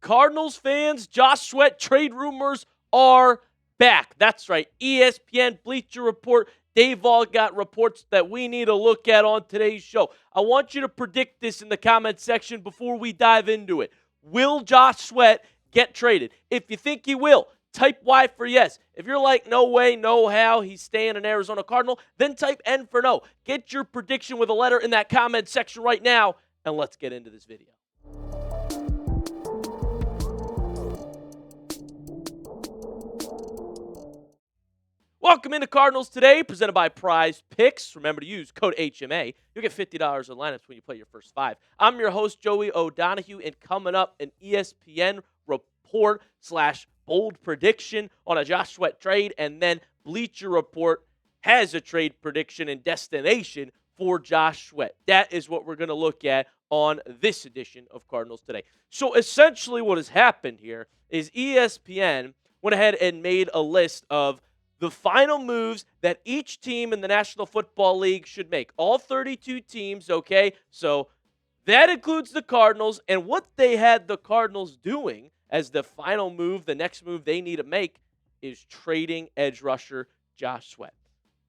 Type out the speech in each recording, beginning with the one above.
Cardinals fans, Josh Sweat trade rumors are back. That's right. ESPN Bleacher Report. They've all got reports that we need to look at on today's show. I want you to predict this in the comment section before we dive into it. Will Josh Sweat get traded? If you think he will, type Y for yes. If you're like, no way, no how, he's staying an Arizona Cardinal, then type N for no. Get your prediction with a letter in that comment section right now, and let's get into this video. Welcome into Cardinals Today, presented by PrizePicks. Remember to use code HMA. You'll get $50 on lineups when you play your first 5. I'm your host, Joey O'Donohue, and coming up, an ESPN report / bold prediction on a Josh Sweat trade, and then Bleacher Report has a trade prediction and destination for Josh Sweat. That is what we're going to look at on this edition of Cardinals Today. So essentially what has happened here is ESPN went ahead and made a list of the final moves that each team in the National Football League should make. All 32 teams, okay? So that includes the Cardinals, and what they had the Cardinals doing as the final move, the next move they need to make, is trading edge rusher Josh Sweat.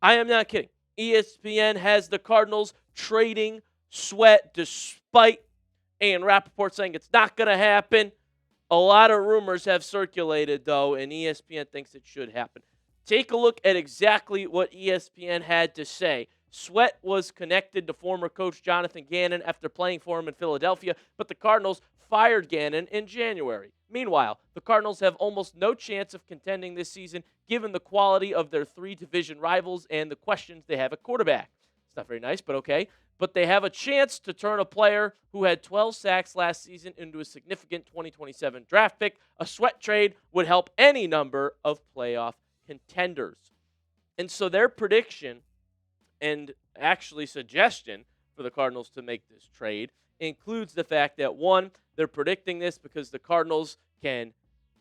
I am not kidding. ESPN has the Cardinals trading Sweat despite Ian Rappaport saying it's not going to happen. A lot of rumors have circulated, though, and ESPN thinks it should happen. Take a look at exactly what ESPN had to say. Sweat was connected to former coach Jonathan Gannon after playing for him in Philadelphia, but the Cardinals fired Gannon in January. Meanwhile, the Cardinals have almost no chance of contending this season given the quality of their 3 division rivals and the questions they have at quarterback. It's not very nice, but okay. But they have a chance to turn a player who had 12 sacks last season into a significant 2027 draft pick. A Sweat trade would help any number of playoff contenders. And so their prediction and actually suggestion for the Cardinals to make this trade includes the fact that, one, they're predicting this because the Cardinals can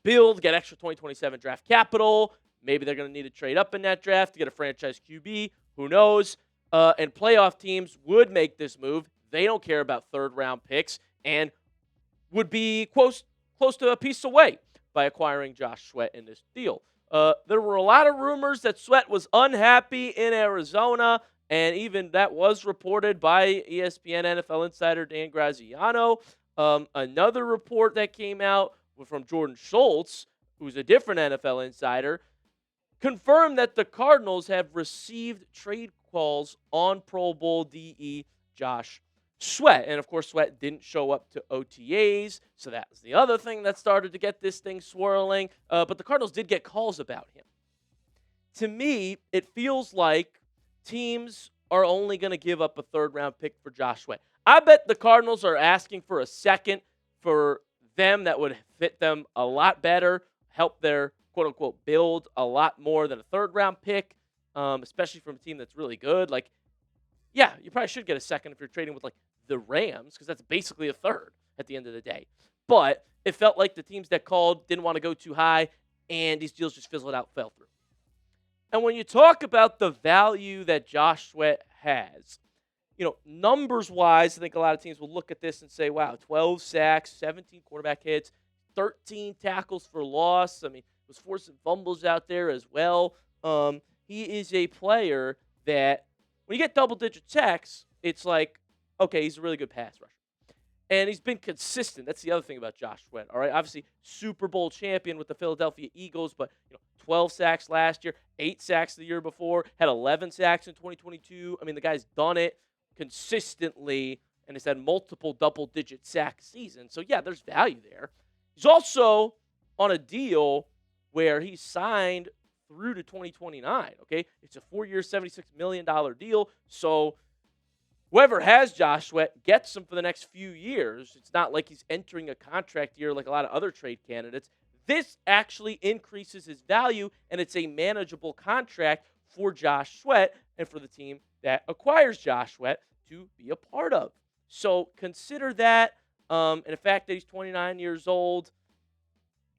get extra 2027 draft capital. Maybe they're going to need to trade up in that draft to get a franchise QB. Who knows? And playoff teams would make this move. They don't care about third-round picks and would be close to a piece away by acquiring Josh Sweat in this deal. There were a lot of rumors that Sweat was unhappy in Arizona, and even that was reported by ESPN NFL insider Dan Graziano. Another report that came out from Jordan Schultz, who's a different NFL insider, confirmed that the Cardinals have received trade calls on Pro Bowl DE Josh Sweat. And, of course, Sweat didn't show up to OTAs, so that was the other thing that started to get this thing swirling. But the Cardinals did get calls about him. To me, it feels like teams are only going to give up a third-round pick for Josh Sweat. I bet the Cardinals are asking for a second for them that would fit them a lot better, help their quote-unquote build a lot more than a third-round pick, especially from a team that's really good. Like, yeah, you probably should get a second if you're trading with, like, the Rams, because that's basically a third at the end of the day. But it felt like the teams that called didn't want to go too high, and these deals just fizzled out, fell through. And when you talk about the value that Josh Sweat has, numbers-wise, I think a lot of teams will look at this and say, wow, 12 sacks, 17 quarterback hits, 13 tackles for loss. I mean, was forcing fumbles out there as well. He is a player that, when you get double-digit sacks, it's like, okay, he's a really good pass rusher. And he's been consistent. That's the other thing about Josh Sweat, all right? Obviously, Super Bowl champion with the Philadelphia Eagles, but 12 sacks last year, 8 sacks the year before, had 11 sacks in 2022. I mean, the guy's done it consistently and has had multiple double-digit sack seasons. So, yeah, there's value there. He's also on a deal where he's signed through to 2029, okay? It's a 4-year, $76 million deal. So whoever has Josh Sweat gets him for the next few years. It's not like he's entering a contract year like a lot of other trade candidates. This actually increases his value, and it's a manageable contract for Josh Sweat and for the team that acquires Josh Sweat to be a part of. So consider that, and the fact that he's 29 years old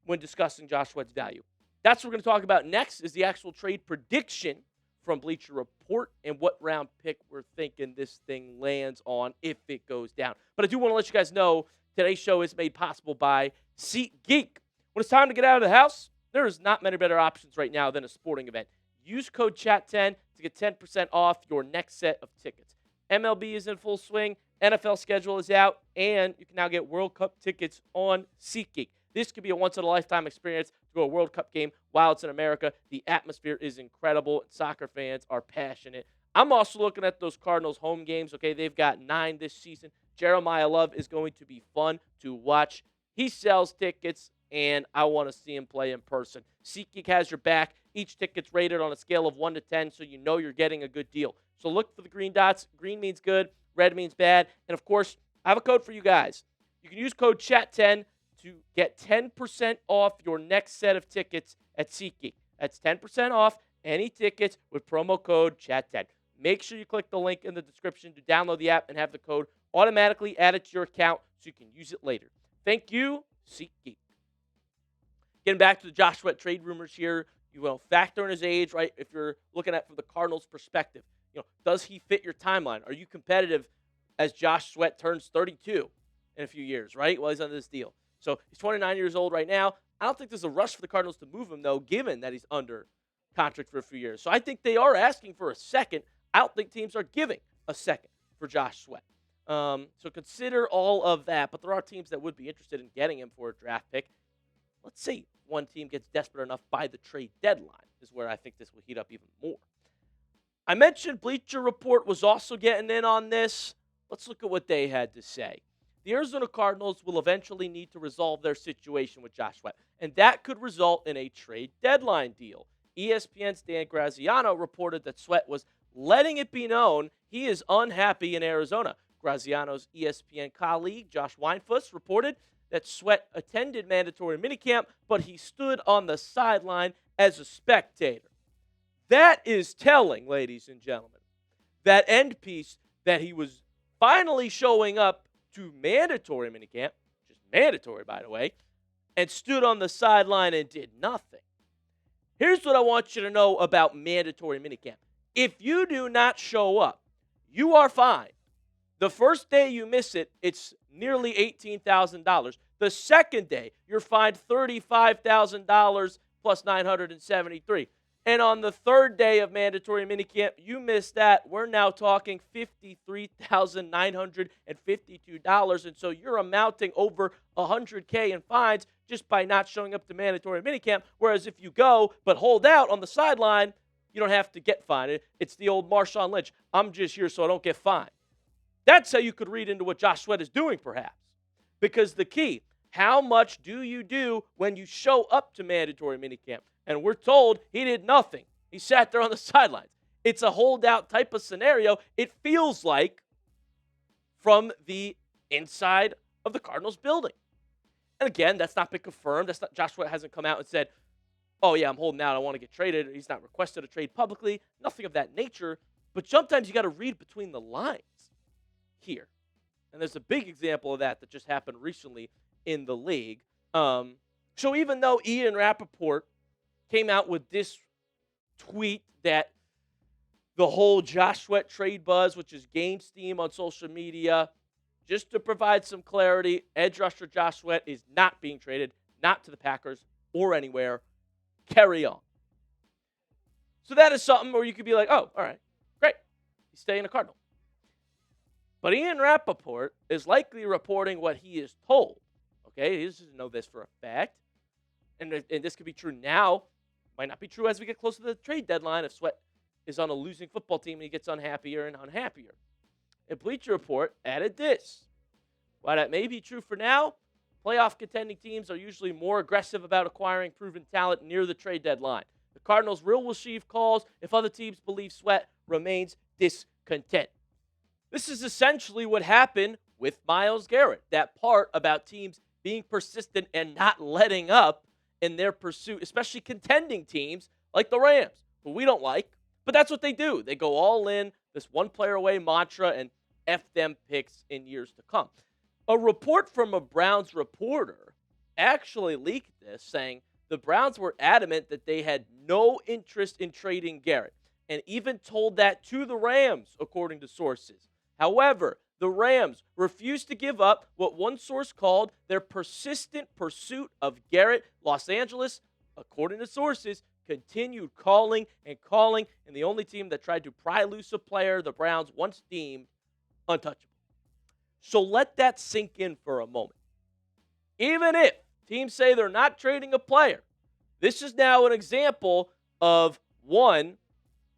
when discussing Josh Sweat's value. That's what we're going to talk about next is the actual trade prediction from Bleacher Report and what round pick we're thinking this thing lands on if it goes down. But I do want to let you guys know Today's show is made possible by SeatGeek. When it's time to get out of the house, there is not many better options right now than a sporting event. Use code CHAT10 to get 10% off your next set of tickets. MLB is in full swing, NFL schedule is out, and you can now get World Cup tickets on SeatGeek. This could be a once-in-a-lifetime experience to go to a World Cup game while it's in America. The atmosphere is incredible, and soccer fans are passionate. I'm also looking at those Cardinals home games. Okay, they've got 9 this season. Jeremiah Love is going to be fun to watch. He sells tickets, and I want to see him play in person. SeatGeek has your back. Each ticket's rated on a scale of 1 to 10, so you know you're getting a good deal. So look for the green dots. Green means good. Red means bad. And, of course, I have a code for you guys. You can use code CHAT10 to get 10% off your next set of tickets at SeatGeek. That's 10% off any tickets with promo code CHAT10. Make sure you click the link in the description to download the app and have the code automatically added to your account so you can use it later. Thank you, SeatGeek. Getting back to the Josh Sweat trade rumors here, you will factor in his age, right? If you're looking at it from the Cardinals' perspective, does he fit your timeline? Are you competitive as Josh Sweat turns 32 in a few years, right? Well, he's under this deal. So he's 29 years old right now. I don't think there's a rush for the Cardinals to move him, though, given that he's under contract for a few years. So I think they are asking for a second. I don't think teams are giving a second for Josh Sweat. So consider all of that. But there are teams that would be interested in getting him for a draft pick. Let's see. One team gets desperate enough by the trade deadline is where I think this will heat up even more. I mentioned Bleacher Report was also getting in on this. Let's look at what they had to say. The Arizona Cardinals will eventually need to resolve their situation with Josh Sweat, and that could result in a trade deadline deal. ESPN's Dan Graziano reported that Sweat was letting it be known he is unhappy in Arizona. Graziano's ESPN colleague, Josh Weinfuss, reported that Sweat attended mandatory minicamp, but he stood on the sideline as a spectator. That is telling, ladies and gentlemen. That end piece that he was finally showing up to mandatory minicamp, just mandatory, by the way, and stood on the sideline and did nothing. Here's what I want you to know about mandatory minicamp. If you do not show up, you are fined. The first day you miss it, it's nearly $18,000. The second day, you're fined $35,000 plus $973. And on the third day of mandatory minicamp, you missed that. We're now talking $53,952. And so you're amounting over $100K in fines just by not showing up to mandatory minicamp. Whereas if you go but hold out on the sideline, you don't have to get fined. It's the old Marshawn Lynch. I'm just here so I don't get fined. That's how you could read into what Josh Sweat is doing, perhaps. Because the key, how much do you do when you show up to mandatory minicamp? And we're told he did nothing. He sat there on the sidelines. It's a holdout type of scenario, it feels like, from the inside of the Cardinals building. And again, that's not been confirmed. Josh Sweat hasn't come out and said, oh, yeah, I'm holding out. I want to get traded. He's not requested a trade publicly. Nothing of that nature. But sometimes you got to read between the lines here. And there's a big example of that just happened recently in the league. So even though Ian Rappaport came out with this tweet that the whole Josh Sweat trade buzz, which is game steam on social media, just to provide some clarity, edge rusher Josh Sweat is not being traded, not to the Packers or anywhere. Carry on. So that is something where you could be like, oh, all right, great. He's staying a Cardinal. But Ian Rappaport is likely reporting what he is told. Okay, he doesn't know this for a fact. And this could be true now. Might not be true as we get closer to the trade deadline if Sweat is on a losing football team and he gets unhappier and unhappier. And Bleacher Report added this. While that may be true for now, playoff contending teams are usually more aggressive about acquiring proven talent near the trade deadline. The Cardinals will receive calls if other teams believe Sweat remains discontent. This is essentially what happened with Myles Garrett. That part about teams being persistent and not letting up in their pursuit, especially contending teams like the Rams, who we don't like. But that's what they do. They go all in, this one player away mantra, and F them picks in years to come. A report from a Browns reporter actually leaked this, saying the Browns were adamant that they had no interest in trading Garrett, and even told that to the Rams, according to sources. However, The Rams refused to give up what one source called their persistent pursuit of Garrett. Los Angeles, according to sources, continued calling and calling, and the only team that tried to pry loose a player, the Browns, once deemed untouchable. So let that sink in for a moment. Even if teams say they're not trading a player, this is now an example of, one,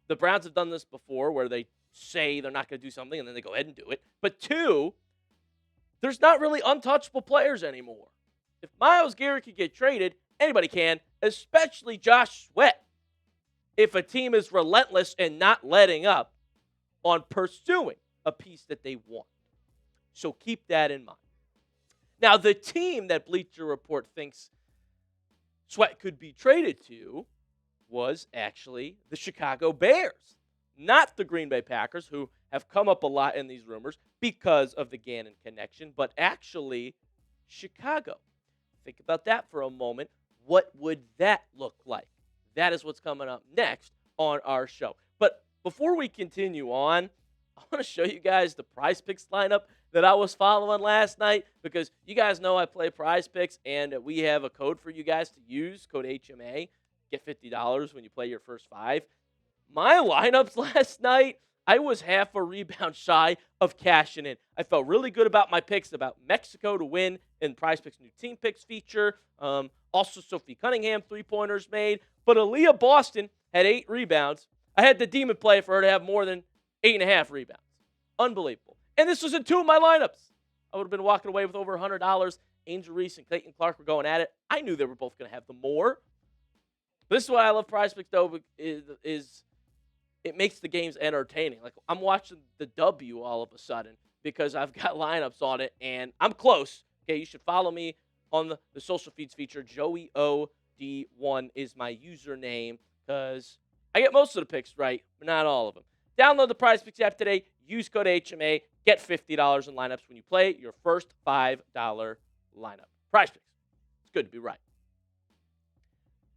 the Browns have done this before where they say they're not going to do something and then they go ahead and do it. But two, there's not really untouchable players anymore. If Myles Garrett can get traded, anybody can, especially Josh Sweat. If a team is relentless and not letting up on pursuing a piece that they want. So keep that in mind. Now, the team that Bleacher Report thinks Sweat could be traded to was actually the Chicago Bears, not the Green Bay Packers, who have come up a lot in these rumors because of the Gannon connection, but actually Chicago. Think about that for a moment. What would that look like? That is what's coming up next on our show. But before we continue on, I want to show you guys the PrizePicks lineup that I was following last night, because you guys know I play PrizePicks, and we have a code for you guys to use, code HMA. Get $50 when you play your first 5. My lineups last night, I was half a rebound shy of cashing in. I felt really good about my picks, about Mexico to win in PrizePicks' new team picks feature. Also, Sophie Cunningham, 3-pointers made. But Aaliyah Boston had 8 rebounds. I had the demon play for her to have more than 8.5 rebounds. Unbelievable. And this was in 2 of my lineups. I would have been walking away with over $100. Angel Reese and Clayton Clark were going at it. I knew they were both going to have the more. This is why I love PrizePicks, though, is it makes the games entertaining. Like, I'm watching the W all of a sudden because I've got lineups on it, and I'm close. Okay, you should follow me on the social feeds feature. JoeyOD1 is my username because I get most of the picks right, but not all of them. Download the PrizePicks app today. Use code HMA. Get $50 in lineups when you play your first $5 lineup. PrizePicks. It's good to be right.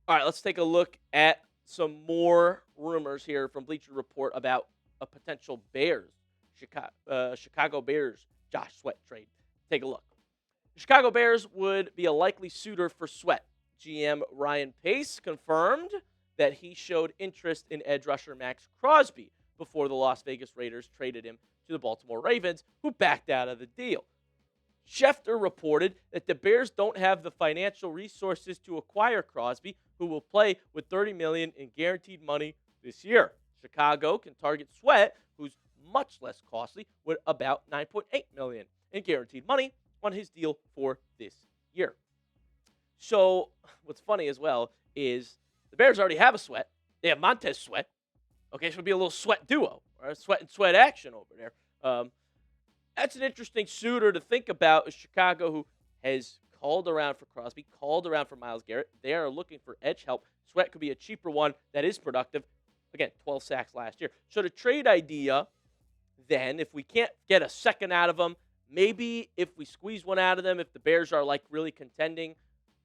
All right, let's take a look at some more rumors here from Bleacher Report about a potential Chicago Bears Josh Sweat trade. Take a look. The Chicago Bears would be a likely suitor for Sweat. GM Ryan Pace confirmed that he showed interest in edge rusher Max Crosby before the Las Vegas Raiders traded him to the Baltimore Ravens, who backed out of the deal. Schefter reported that the Bears don't have the financial resources to acquire Crosby, who will play with $30 million in guaranteed money this year. Chicago can target Sweat, who's much less costly, with about $9.8 million in guaranteed money on his deal for this year. So what's funny as well is the Bears already have a Sweat. They have Montez Sweat. Okay, so it'll be a little Sweat duo, or a Sweat and Sweat action over there. That's an interesting suitor to think about, is Chicago, who has called around for Crosby, called around for Myles Garrett. They are looking for edge help. Sweat could be a cheaper one that is productive. Again, 12 sacks last year. So the trade idea, then, if we can't get a second out of them, maybe if we squeeze one out of them, if the Bears are like really contending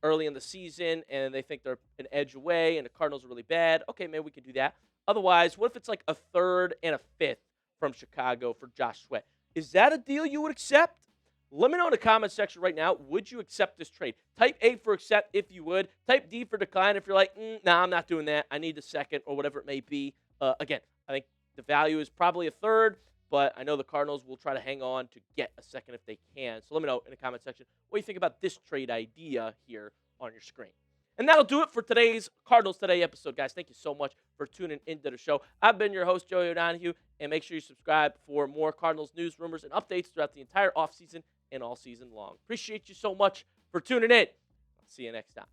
early in the season and they think they're an edge away and the Cardinals are really bad, okay, maybe we can do that. Otherwise, what if it's like a 3rd and a 5th from Chicago for Josh Sweat? Is that a deal you would accept? Let me know in the comment section right now. Would you accept this trade? Type A for accept if you would. Type D for decline if you're like, nah, I'm not doing that. I need a second or whatever it may be. Again, I think the value is probably a 3rd, but I know the Cardinals will try to hang on to get a second if they can. So let me know in the comment section what you think about this trade idea here on your screen. And that'll do it for today's Cardinals Today episode, guys. Thank you so much for tuning into the show. I've been your host, Joey O'Donohue, and make sure you subscribe for more Cardinals news, rumors, and updates throughout the entire offseason and all season long. Appreciate you so much for tuning in. I'll see you next time.